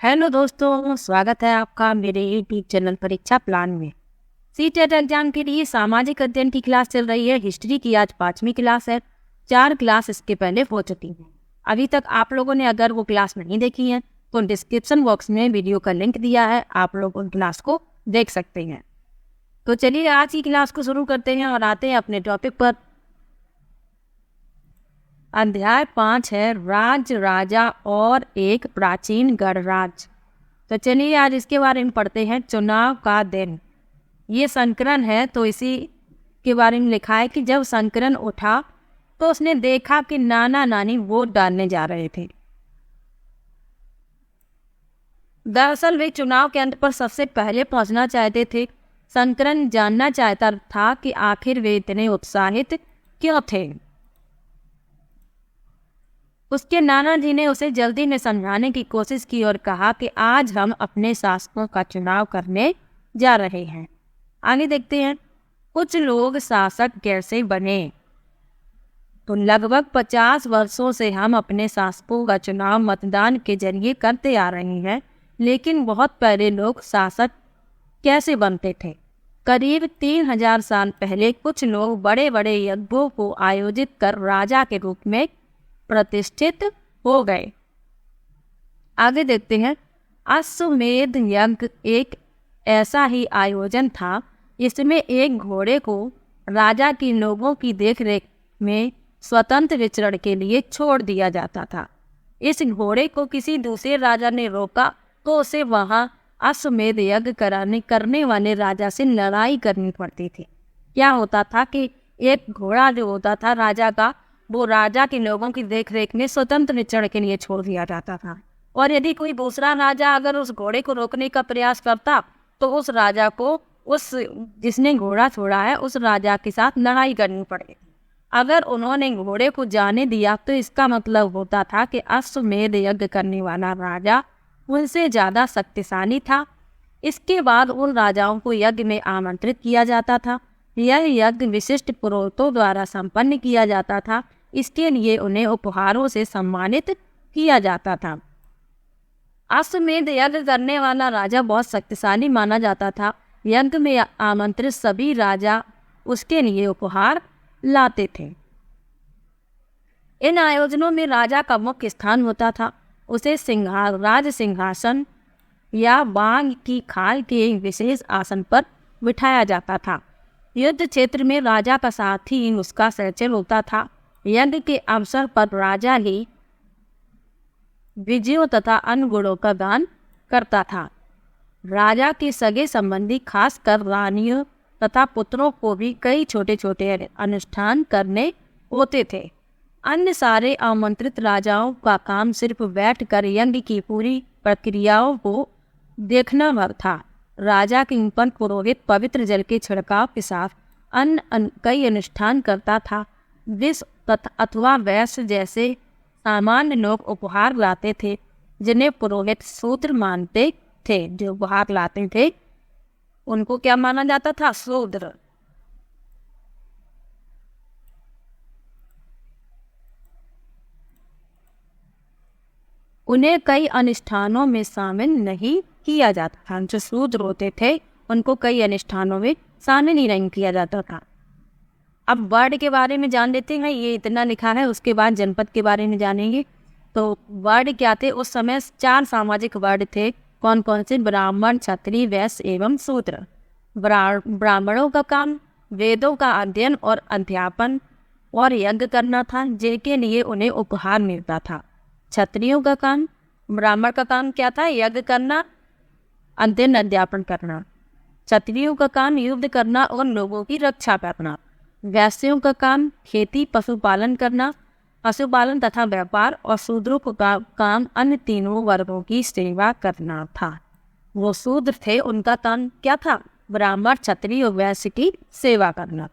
Hello दोस्तों, स्वागत है आपका मेरे यूट्यूब चैनल परीक्षा प्लान में। सीटेट एग्जाम के लिए सामाजिक अध्ययन की क्लास चल रही है। हिस्ट्री की आज 5वीं क्लास है। 4 क्लास इसके पहले हो चुकी हैं। अभी तक आप लोगों ने अगर वो क्लास नहीं देखी है तो डिस्क्रिप्शन बॉक्स में वीडियो का लिंक दिया है, आप लोग उन क्लास को देख सकते हैं। तो चलिए आज की क्लास को शुरू करते हैं और आते हैं अपने टॉपिक पर। अध्याय 5 है राज, राजा और एक प्राचीन गणराज्य। तो चलिए आज इसके बारे में पढ़ते हैं। चुनाव का दिन। ये संकरण है तो इसी के बारे में लिखा है कि जब संकरण उठा तो उसने देखा कि नाना नानी वोट डालने जा रहे थे। दरअसल वे चुनाव केंद्र पर सबसे पहले पहुंचना चाहते थे। संकरण जानना चाहता था कि आखिर वे इतने उत्साहित क्यों थे। उसके नाना जी ने उसे जल्दी में समझाने की कोशिश की और कहा कि आज हम अपने शासकों का चुनाव करने जा रहे हैं। आगे देखते हैं, कुछ लोग शासक कैसे बने। तो लगभग 50 वर्षों से हम अपने शासकों का चुनाव मतदान के जरिए करते आ रहे हैं, लेकिन बहुत पहले लोग शासक कैसे बनते थे। करीब 3000 साल पहले कुछ लोग बड़े बड़े यज्ञों को आयोजित कर राजा के रूप में प्रतिष्ठित हो गए। आगे देखते हैं, अश्वमेध यज्ञ एक ऐसा ही आयोजन था। इसमें एक घोड़े को राजा की लोगों की देखरेख में स्वतंत्र विचरण के लिए छोड़ दिया जाता था। इस घोड़े को किसी दूसरे राजा ने रोका तो उसे वहां अश्वमेध यज्ञ करने वाले राजा से लड़ाई करनी पड़ती थी। क्या होता था कि एक घोड़ा जो होता था राजा का, वो राजा के लोगों की देखरेख में स्वतंत्र विचरण के लिए छोड़ दिया जाता था। और यदि कोई दूसरा राजा अगर उस घोड़े को रोकने का प्रयास करता तो उस राजा को उस जिसने घोड़ा छोड़ा है उस राजा के साथ लड़ाई करनी पड़ेगी। अगर उन्होंने घोड़े को जाने दिया तो इसका मतलब होता था कि अश्वमेध यज्ञ करने वाला राजा उनसे ज़्यादा शक्तिशाली था। इसके बाद उन राजाओं को यज्ञ में आमंत्रित किया जाता था। यह यज्ञ विशिष्ट पुरोहितों द्वारा संपन्न किया जाता था। इसके लिए उन्हें उपहारों से सम्मानित किया जाता था। अश्वमेध यज्ञ करने वाला राजा बहुत शक्तिशाली माना जाता था। यज्ञ में आमंत्रित सभी राजा उसके लिए उपहार लाते थे। इन आयोजनों में राजा का मुख्य स्थान होता था। उसे राज सिंहासन या बाघ की खाल के एक विशेष आसन पर बिठाया जाता था। युद्ध क्षेत्र में राजा का साथी उसका सहचर होता था। यज्ञ के अवसर पर राजा ही विजयों तथा अन्य गुणों का दान करता था। राजा के सगे संबंधी खासकर रानियों तथा पुत्रों को भी कई छोटे छोटे अनुष्ठान करने होते थे। अन्य सारे आमंत्रित राजाओं का काम सिर्फ बैठकर यज्ञ की पूरी प्रक्रियाओं को देखना भर था। राजा के ऊपर पुरोहित पवित्र जल के छिड़काव के साथ अन्य कई अनुष्ठान करता था। विष अथवा वैश्य जैसे सामान्य लोग उपहार लाते थे, जिन्हें पुरोहित शूद्र मानते थे। जो उपहार लाते थे उनको क्या माना जाता था? शूद्र। उन्हें कई अनुष्ठानों में शामिल नहीं किया जाता था। जो शूद्र होते थे उनको कई अनुष्ठानों में शामिल ही नहीं किया जाता था। अब वर्ड के बारे में जान लेते हैं। ये इतना लिखा है, उसके बाद जनपद के बारे में जानेंगे। तो वर्ड क्या थे? उस समय 4 सामाजिक वर्ड थे। कौन कौन से? ब्राह्मण, क्षत्रिय, वैश्य एवं शूद्र। ब्राह्मणों का काम वेदों का अध्ययन और अध्यापन और यज्ञ करना था, जिनके लिए उन्हें उपहार मिलता था। क्षत्रियों का काम, ब्राह्मण का काम क्या था? यज्ञ करना, अध्ययन अध्यापन करना। क्षत्रियों का काम युद्ध करना और लोगों की रक्षा करना। वैश्यों का काम खेती, पशुपालन करना, पशुपालन तथा व्यापार। और शूद्रों का काम अन्य तीनों वर्गों की सेवा करना था। वो शूद्र थे, उनका काम क्या था? ब्राह्मण, क्षत्रिय और वैश्य की सेवा करना।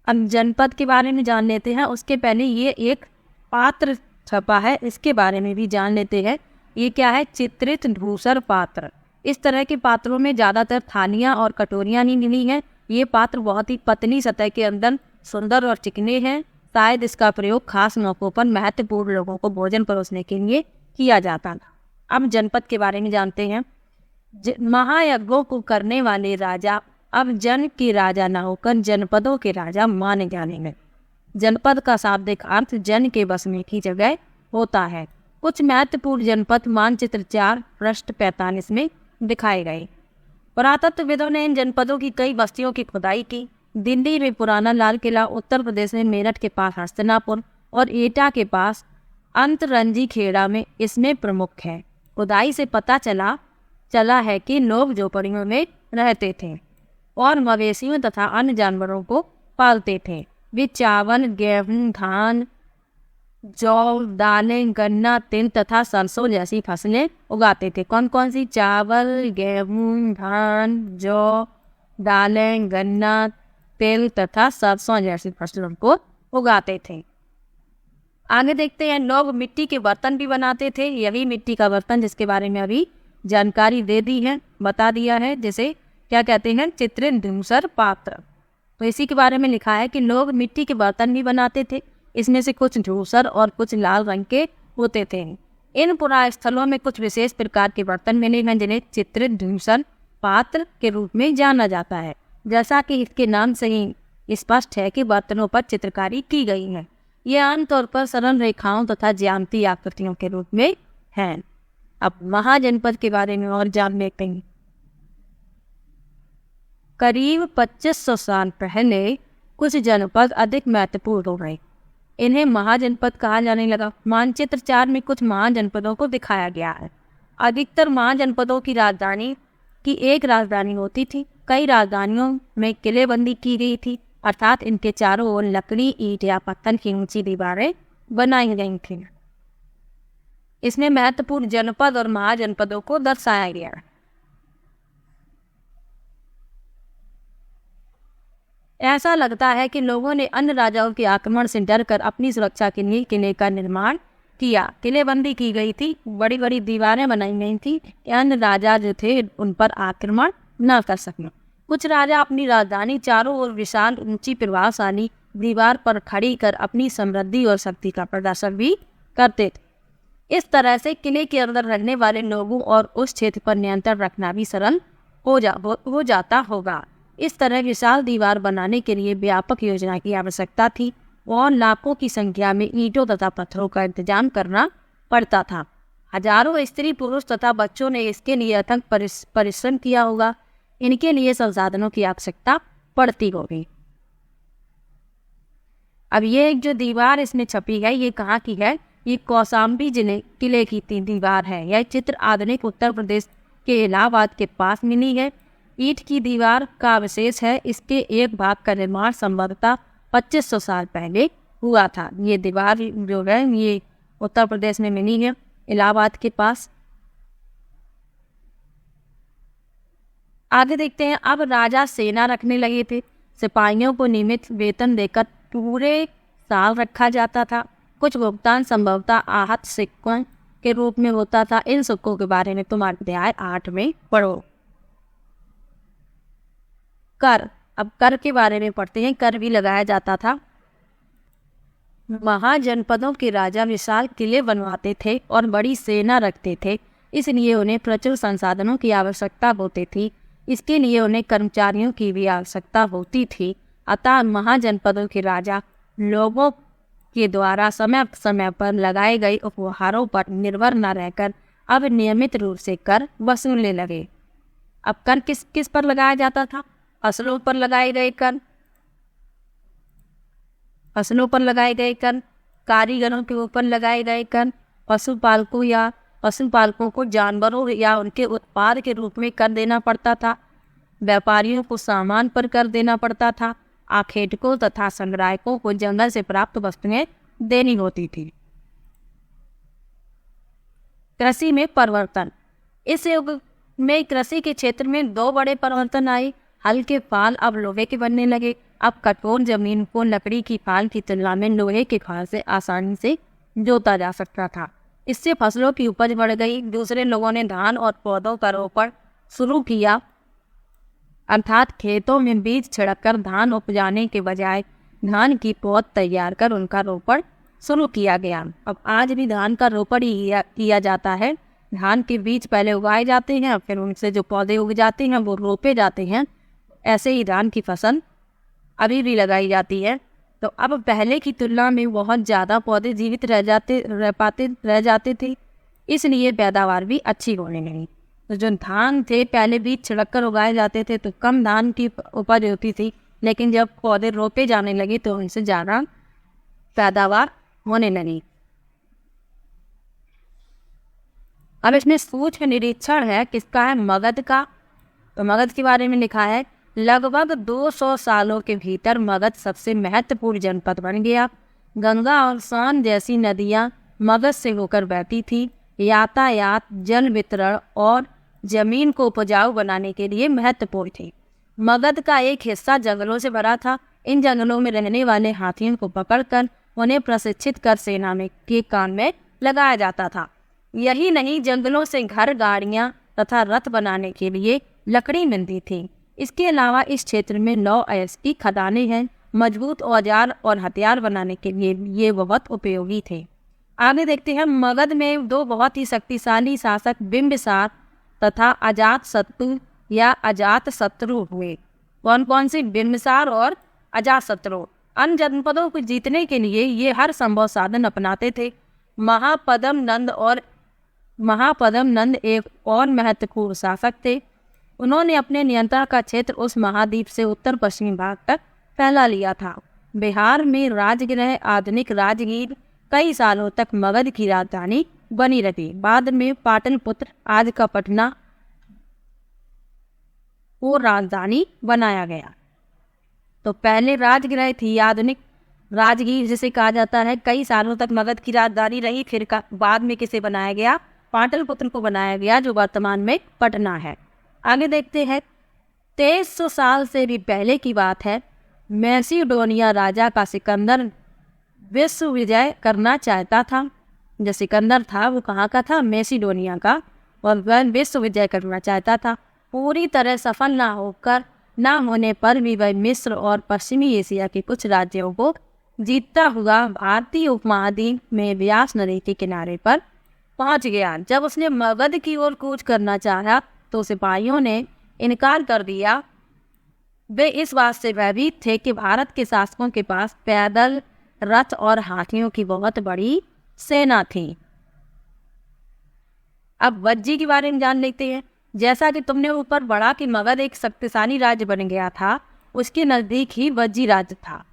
अब जनपद के बारे में जान लेते हैं। उसके पहले ये एक पात्र छपा है, इसके बारे में भी जान लेते हैं। ये क्या है? चित्रित धूसर पात्र। इस तरह के पात्रों में ज़्यादातर थालियाँ और कटोरियाँ नहीं मिली हैं। ये पात्र बहुत ही पतली सतह के अंदर सुंदर और चिकने हैं। शायद इसका प्रयोग खास मौक़ों पर महत्वपूर्ण लोगों को भोजन परोसने के लिए किया जाता था। अब जनपद के बारे में जानते हैं। महायज्ञों को करने वाले राजा अब जन के राजा न होकर जनपदों के राजा माने जाने लगे। जनपद का शाब्दिक अर्थ जन के बसने की जगह होता है। कुछ महत्वपूर्ण जनपद मानचित्र 4 पृष्ठ 45 में दिखाए गए। पुरातत्वविदों ने इन जनपदों की कई बस्तियों की खुदाई की। दिल्ली में पुराना लाल किला, उत्तर प्रदेश में मेरठ के पास हस्तिनापुर और एटा के पास अंतरंजी खेड़ा में इसमें प्रमुख है। खुदाई से पता चला है कि लोग झोपड़ियों में रहते थे और मवेशियों तथा अन्य जानवरों को पालते थे। वे चावल, गेहूं, धान, जौ, दालें, गन्ना, तिल तथा सरसों जैसी फसलें उगाते थे। कौन कौन सी? चावल, गेहूं, धान, जौ, दालें, गन्ना, तिल तथा सरसों जैसी फसलों को उगाते थे। आगे देखते हैं, लोग मिट्टी के बर्तन भी बनाते थे। यही मिट्टी का बर्तन जिसके बारे में अभी जानकारी दे दी है, बता दिया है, जिसे क्या कहते हैं? चित्रित धूसर पात्र। तो इसी के बारे में लिखा है कि लोग मिट्टी के बर्तन भी बनाते थे। इसमें से कुछ धूसर और कुछ लाल रंग के होते थे। इन पुराने स्थलों में कुछ विशेष प्रकार के बर्तन मिले हैं जिन्हें चित्रित धूसर पात्र के रूप में जाना जाता है। जैसा कि इसके नाम से ही स्पष्ट है कि बर्तनों पर चित्रकारी की गई है। ये आमतौर पर सरल रेखाओं तथा ज्यामितीय आकृतियों के रूप में हैं। अब महाजनपद के बारे में और जान लेते हैं। करीब 2500 साल पहले कुछ जनपद अधिक महत्वपूर्ण हो गए। इन्हें महाजनपद कहा जाने लगा। मानचित्र 4 में कुछ महाजनपदों को दिखाया गया है। अधिकतर महाजनपदों की राजधानी की एक राजधानी होती थी। कई राजधानियों में किलेबंदी की गई थी, अर्थात इनके चारों ओर लकड़ी, ईंट या पत्थर की ऊंची दीवारें बनाई गई थी। इसमें महत्वपूर्ण जनपद और महाजनपदों को दर्शाया गया है। ऐसा लगता है कि लोगों ने अन्य राजाओं के आक्रमण से डरकर अपनी सुरक्षा के लिए किले का निर्माण किया। किलेबंदी की गई थी, बड़ी बड़ी दीवारें बनाई गई थी कि अन्य राजा जो थे उन पर आक्रमण न कर सकें। कुछ राजा अपनी राजधानी चारों ओर विशाल ऊंची प्रभावशाली दीवार पर खड़ी कर अपनी समृद्धि और शक्ति का प्रदर्शन भी करते थे। इस तरह से किले के अंदर रहने वाले लोगों और उस क्षेत्र पर नियंत्रण रखना भी सरल हो जाता होगा। इस तरह विशाल दीवार बनाने के लिए व्यापक योजना की आवश्यकता थी और लाखों की संख्या में ईंटों तथा पत्थरों का इंतजाम करना पड़ता था। हजारों स्त्री, पुरुष तथा बच्चों ने इसके लिए अथक परिश्रम किया होगा। इनके लिए संसाधनों की आवश्यकता पड़ती होगी। अब ये एक जो दीवार इसमें छपी है, ये कहाँ की है? ये कौशाम्बी जिले किले की दीवार है। यह चित्र आधुनिक उत्तर प्रदेश के इलाहाबाद के पास मिली है। ईंट की दीवार का अवशेष है। इसके एक भाग का निर्माण संभवतः 2500 साल पहले हुआ था। ये दीवार जो है ये उत्तर प्रदेश में मिली है, इलाहाबाद के पास। आगे देखते हैं। अब राजा सेना रखने लगे थे। सिपाहियों को नियमित वेतन देकर पूरे साल रखा जाता था। कुछ भुगतान संभवतः आहत सिक्कों के रूप में होता था। इन सिक्कों के बारे में तुम अध्याय 8 में पढ़ो। कर, अब कर के बारे में पढ़ते हैं। कर भी लगाया जाता था। महाजनपदों के राजा विशाल किले बनवाते थे और बड़ी सेना रखते थे, इसलिए उन्हें प्रचुर संसाधनों की आवश्यकता होती थी। इसके लिए उन्हें कर्मचारियों की भी आवश्यकता होती थी। अतः महाजनपदों के राजा लोगों के द्वारा समय समय पर लगाए गए उपहारों पर निर्भर न रहकर अब नियमित रूप से कर वसूलने लगे। अब कर किस किस पर लगाया जाता था? फसलों पर लगाए गए कर, फसलों पर लगाए गए कर, कारीगरों के ऊपर लगाए गए कर, पशुपालकों को जानवरों या उनके उत्पाद के रूप में कर देना पड़ता था। व्यापारियों को सामान पर कर देना पड़ता था। आखेटकों तथा संग्राहकों को जंगल से प्राप्त वस्तुएं देनी होती थी। कृषि में परिवर्तन। इस युग में कृषि के क्षेत्र में 2 बड़े परिवर्तन आए। हल के फाल अब लोहे के बनने लगे। अब कठोर जमीन को लकड़ी की फाल की तुलना में लोहे के फाल से आसानी से जोता जा सकता था। इससे फसलों की उपज बढ़ गई। दूसरे लोगों ने धान और पौधों का रोपण शुरू किया, अर्थात खेतों में बीज छिड़ककर धान उपजाने के बजाय धान की पौध तैयार कर उनका रोपण शुरू किया गया। अब आज भी धान का रोपण ही किया जाता है। धान के बीज पहले उगाए जाते हैं, फिर उनसे जो पौधे उग जाते हैं वो रोपे जाते हैं। ऐसे ही धान की फसल अभी भी लगाई जाती है। तो अब पहले की तुलना में बहुत ज़्यादा पौधे जीवित रह जाते थे, इसलिए पैदावार भी अच्छी होने लगी। तो जो धान थे पहले बीज छिड़क कर उगाए जाते थे तो कम धान की उपज होती थी, लेकिन जब पौधे रोपे जाने लगे तो उनसे ज़्यादा पैदावार होने लगी। अब इसमें सूक्ष्म निरीक्षण है किसका है, मगध का। तो मगध के बारे में लिखा है लगभग 200 सालों के भीतर मगध सबसे महत्वपूर्ण जनपद बन गया। गंगा और सोन जैसी नदियां मगध से होकर बहती थी। यातायात, जल वितरण और जमीन को उपजाऊ बनाने के लिए महत्वपूर्ण थी। मगध का एक हिस्सा जंगलों से भरा था। इन जंगलों में रहने वाले हाथियों को पकड़कर उन्हें प्रशिक्षित कर सेना में के काम में लगाया जाता था। यही नहीं, जंगलों से घर, गाड़ियां तथा रथ बनाने के लिए लकड़ी मिलती थी। इसके अलावा इस क्षेत्र में लौह अयस्क की खदानें हैं। मजबूत औजार और हथियार बनाने के लिए ये बहुत उपयोगी थे। आगे देखते हैं, मगध में दो बहुत ही शक्तिशाली शासक बिंबिसार तथा अजातशत्रु या अजातशत्रु हुए। कौन कौन से? बिंबिसार और अजातशत्रु। अन्य जनपदों को जीतने के लिए ये हर संभव साधन अपनाते थे। महापद्म नंद एक और महत्वपूर्ण शासक थे। उन्होंने अपने नियंत्रण का क्षेत्र उस महाद्वीप से उत्तर पश्चिमी भाग तक फैला लिया था। बिहार में राजगृह, आधुनिक राजगीर, कई सालों तक मगध की राजधानी बनी रही। बाद में पाटलिपुत्र, आज का पटना, को राजधानी बनाया गया। तो पहले राजगृह थी, आधुनिक राजगीर जिसे कहा जाता है, कई सालों तक मगध की राजधानी रही। फिर बाद में किसे बनाया गया? पाटलिपुत्र को बनाया गया, जो वर्तमान में पटना है। आगे देखते हैं, 2300 साल से भी पहले की बात है। मैसिडोनिया राजा का सिकंदर विश्व विजय करना चाहता था। जो सिकंदर था वो कहाँ का था? मैसिडोनिया का। और वह विश्व विजय करना चाहता था। पूरी तरह सफल ना होने पर भी वह मिस्र और पश्चिमी एशिया के कुछ राज्यों को जीतता हुआ भारतीय उपमहाद्वीप में व्यास नदी के किनारे पर पहुंच गया। जब उसने मगध की ओर कूच करना चाहा तो सिपाहियों ने इनकार कर दिया। वे इस बात से भयभीत थे कि भारत के शासकों के पास पैदल, रथ और हाथियों की बहुत बड़ी सेना थी। अब वज्जी के बारे में जान लेते हैं। जैसा कि तुमने ऊपर पढ़ा कि मगध एक शक्तिशाली राज्य बन गया था, उसके नजदीक ही वज्जी राज्य था।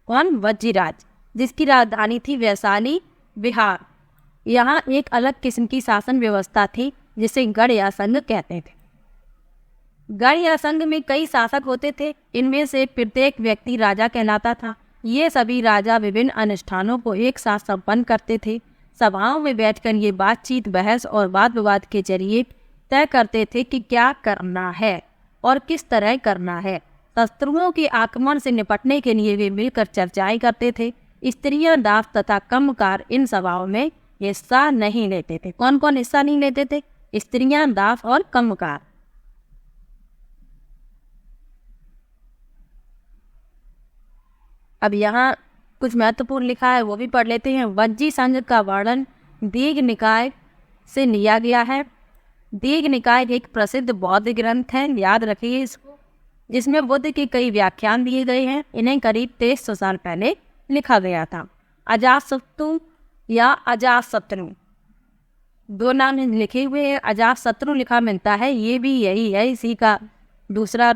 कौन? वज्जी राज्य, जिसकी राजधानी थी वैशाली, बिहार। यहाँ एक अलग किस्म की शासन व्यवस्था थी जिसे गढ़ या संघ कहते थे। गढ़ या संघ में कई शासक होते थे। इनमें से प्रत्येक व्यक्ति राजा कहलाता था। ये सभी राजा विभिन्न अनुष्ठानों को एक साथ संपन्न करते थे। सभाओं में बैठकर ये बातचीत, बहस और वाद विवाद के जरिए तय करते थे कि क्या करना है और किस तरह करना है। शत्रुओं के आक्रमण से निपटने के लिए वे मिलकर चर्चाएं करते थे। स्त्रियां, दास तथा कम्मकार इन सभाओं में हिस्सा नहीं लेते थे। कौन कौन हिस्सा नहीं लेते थे? स्त्रियां, दास और कम्मकार। अब यहाँ कुछ महत्वपूर्ण लिखा है, वो भी पढ़ लेते हैं। वज्जी संघ का वर्णन दीघ निकाय से लिया गया है। दीघ निकाय एक प्रसिद्ध बौद्ध ग्रंथ है, याद रखिए इसको, जिसमें बुद्ध के कई व्याख्यान दिए गए हैं। इन्हें करीब 2300 साल पहले लिखा गया था। अजातशत्रु या अजातशत्रु, दो नाम लिखे हुए हैं। अजातशत्रु लिखा मिलता है, ये भी यही है, इसी का दूसरा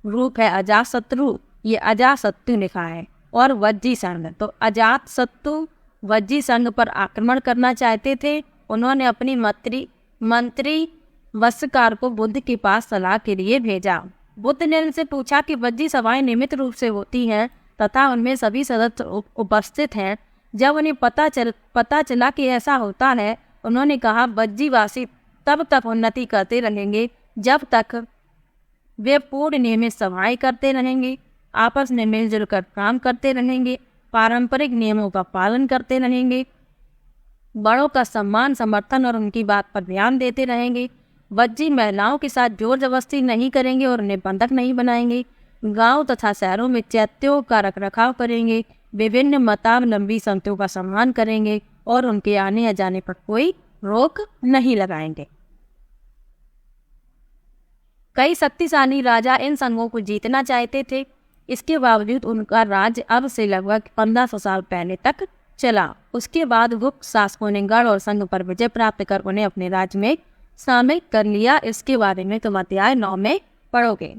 रूप है अजातशत्रु। ये अजातशत्रु लिखा है। और वज्जी संघ, तो अजातशत्रु वज्जी संघ पर आक्रमण करना चाहते थे। उन्होंने अपनी मंत्री वस्त्रकार को बुद्ध के पास सलाह के लिए भेजा। बुद्ध ने उनसे पूछा कि वज्जी सभाएं नियमित रूप से होती हैं तथा उनमें सभी सदस्य उपस्थित हैं। जब उन्हें पता चला कि ऐसा होता है, उन्होंने कहा वज्जीवासी तब तक उन्नति करते रहेंगे जब तक वे पूर्ण नियमित सभाएं करते रहेंगे, आपस में मिलजुल कर काम करते रहेंगे, पारंपरिक नियमों का पालन करते रहेंगे, बड़ों का सम्मान, समर्थन और उनकी बात पर ध्यान देते रहेंगे। वज्जी महिलाओं के साथ जोर जबरदस्ती नहीं करेंगे और उन्हें बंधक नहीं बनाएंगे। गांव तथा शहरों में चैत्यों का रखरखाव करेंगे। विभिन्न मतावलंबी संतों का सम्मान करेंगे और उनके आने या जाने पर कोई रोक नहीं लगाएंगे। कई शक्तिशाली राजा इन संघों को जीतना चाहते थे। इसके बावजूद उनका राज्य अब से लगभग 1500 साल पहले तक चला। उसके बाद गुप्त शासकों ने गढ़ और संघ पर विजय प्राप्त कर उन्हें अपने राज्य में शामिल कर लिया। इसके बारे में तुम अध्याय 9 में पढ़ोगे।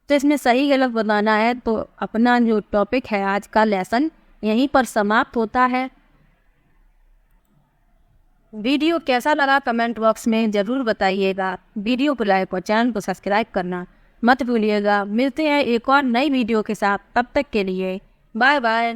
तो इसमें सही गलत बताना है। तो अपना जो टॉपिक है आज का लेसन यहीं पर समाप्त होता है। वीडियो कैसा लगा कमेंट बॉक्स में ज़रूर बताइएगा। वीडियो को लाइक और चैनल को सब्सक्राइब करना मत भूलिएगा। मिलते हैं एक और नई वीडियो के साथ, तब तक के लिए बाय बाय।